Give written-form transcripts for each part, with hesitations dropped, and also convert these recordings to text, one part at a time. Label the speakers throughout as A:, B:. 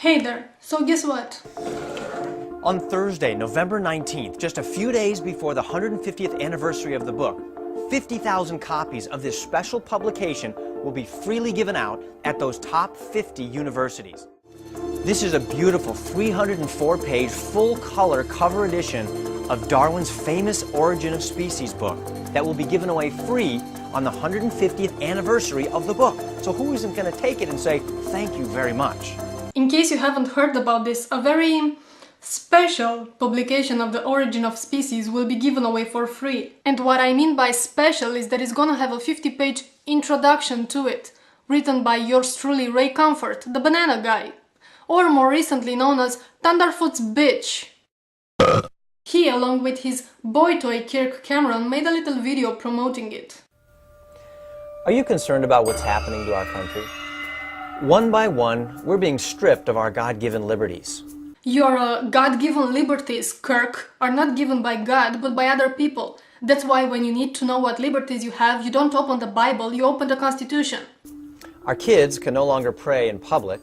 A: Hey there, so guess what?
B: On Thursday, November 19th, just a few days before the 150th anniversary of the book, 50,000 copies of this special publication will be freely given out at those top 50 universities. This is a beautiful 304-page full-color cover edition of Darwin's famous Origin of Species book that will be given away free on the 150th anniversary of the book. So who isn't going to take it and say, thank you very much?
A: In case you haven't heard about this, a very special publication of the Origin of Species will be given away for free. And what I mean by special is that it's gonna have a 50-page introduction to it, written by yours truly, Ray Comfort, the banana guy, or more recently known as Thunderfoot's bitch. He, along with his boy toy Kirk Cameron, made a little video promoting it.
B: Are you concerned about what's happening to our country? One by one, we're being stripped of our God-given liberties.
A: Your God-given liberties, Kirk, are not given by God, but by other people. That's why when you need to know what liberties you have, you don't open the Bible, you open the Constitution.
B: Our kids can no longer pray in public.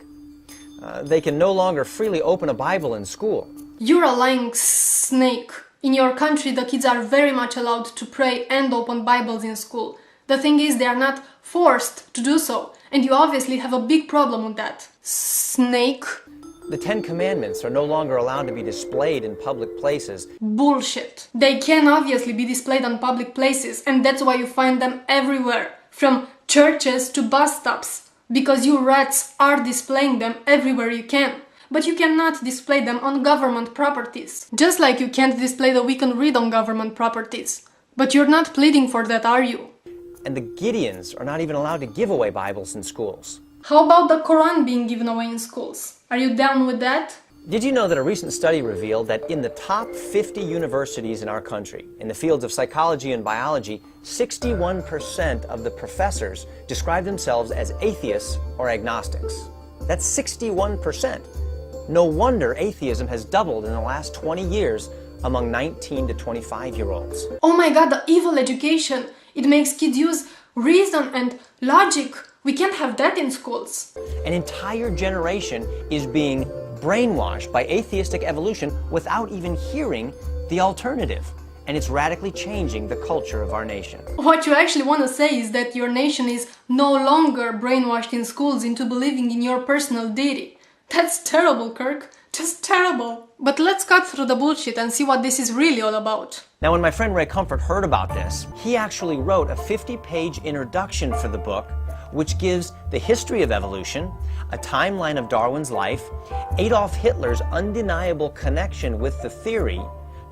B: They can no longer freely open a Bible in school.
A: You're a lying snake. In your country, the kids are very much allowed to pray and open Bibles in school. The thing is, they are not forced to do so, and you obviously have a big problem with that. Snake.
B: The Ten Commandments are no longer allowed to be displayed in public places.
A: Bullshit. They can obviously be displayed on public places, and that's why you find them everywhere, from churches to bus stops, because you rats are displaying them everywhere you can. But you cannot display them on government properties. Just like you can't display the We Can Read on government properties. But you're not pleading for that, are you?
B: And the Gideons are not even allowed to give away Bibles in schools.
A: How about the Quran being given away in schools? Are you down with that?
B: Did you know that a recent study revealed that in the top 50 universities in our country, in the fields of psychology and biology, 61% of the professors describe themselves as atheists or agnostics? That's 61%. No wonder atheism has doubled in the last 20 years among 19 to 25-year-olds.
A: Oh my god, the evil education! It makes kids use reason and logic. We can't have that in schools.
B: An entire generation is being brainwashed by atheistic evolution without even hearing the alternative. And it's radically changing the culture of our nation.
A: What you actually want to say is that your nation is no longer brainwashed in schools into believing in your personal deity. That's terrible, Kirk. Just terrible. But let's cut through the bullshit and see what this is really all about.
B: Now, when my friend Ray Comfort heard about this, he actually wrote a 50-page introduction for the book, which gives the history of evolution, a timeline of Darwin's life, Adolf Hitler's undeniable connection with the theory,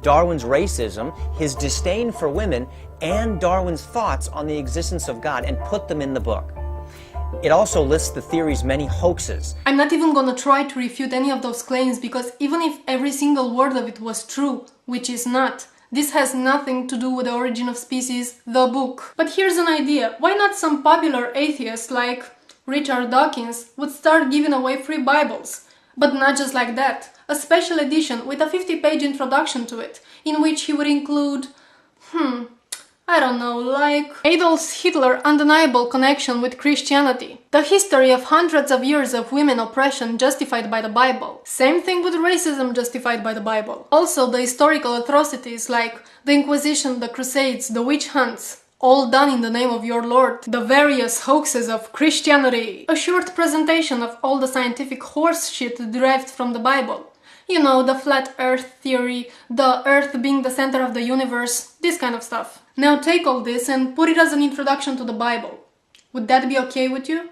B: Darwin's racism, his disdain for women, and Darwin's thoughts on the existence of God, and put them in the book. It also lists the theory's many hoaxes.
A: I'm not even gonna try to refute any of those claims, because even if every single word of it was true, which is not, this has nothing to do with the Origin of Species, the book. But here's an idea. Why not some popular atheists like Richard Dawkins would start giving away free Bibles? But not just like that. A special edition with a 50-page introduction to it, in which he would include, I don't know, like Adolf Hitler's undeniable connection with Christianity, the history of hundreds of years of women oppression justified by the Bible, same thing with racism justified by the Bible, also the historical atrocities like the Inquisition, the Crusades, the witch hunts, all done in the name of your Lord, the various hoaxes of Christianity, a short presentation of all the scientific horse shit derived from the Bible. You know, the flat earth theory, the earth being the center of the universe, this kind of stuff. Now take all this and put it as an introduction to the Bible. Would that be okay with you,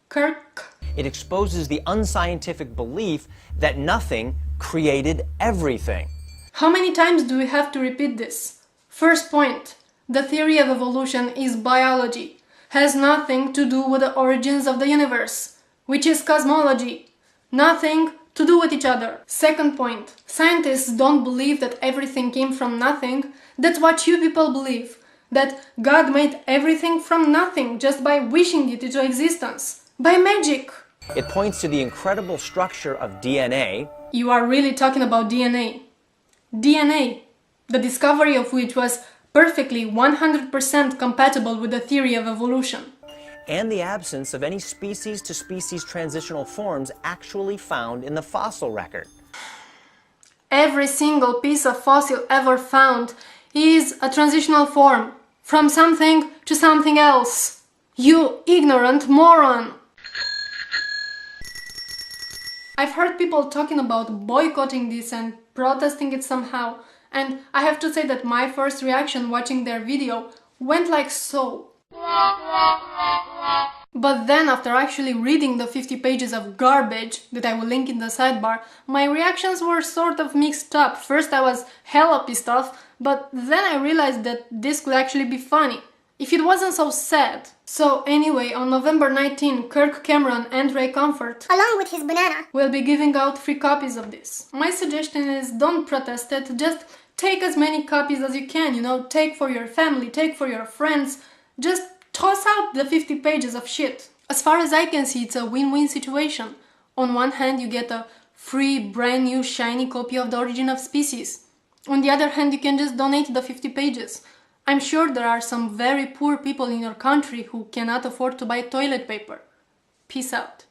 A: Kirk?
B: It exposes the unscientific belief that nothing created everything.
A: How many times do we have to repeat this? First point, the theory of evolution is biology, has nothing to do with the origins of the universe, which is cosmology. Nothing to do with each other. Second point, scientists don't believe that everything came from nothing. That's what you people believe, that God made everything from nothing just by wishing it into existence, by magic.
B: It points to the incredible structure of DNA.
A: You are really talking about DNA. DNA, the discovery of which was perfectly 100% compatible with the theory of evolution.
B: and the absence of any species-to-species transitional forms actually found in the fossil record.
A: Every single piece of fossil ever found is a transitional form, from something to something else. You ignorant moron! I've heard people talking about boycotting this and protesting it somehow, and I have to say that my first reaction watching their video went like so. But then, after actually reading the 50 pages of garbage that I will link in the sidebar, my reactions were sort of mixed up. First I was hella pissed off, but then I realized that this could actually be funny, if it wasn't so sad. So anyway, on November 19, Kirk Cameron and Ray Comfort,
C: along with his banana,
A: will be giving out free copies of this. My suggestion is don't protest it, just take as many copies as you can, take for your family, take for your friends, just toss out the 50 pages of shit. As far as I can see, it's a win-win situation. On one hand, you get a free, brand new, shiny copy of The Origin of Species. On the other hand, you can just donate the 50 pages. I'm sure there are some very poor people in your country who cannot afford to buy toilet paper. Peace out.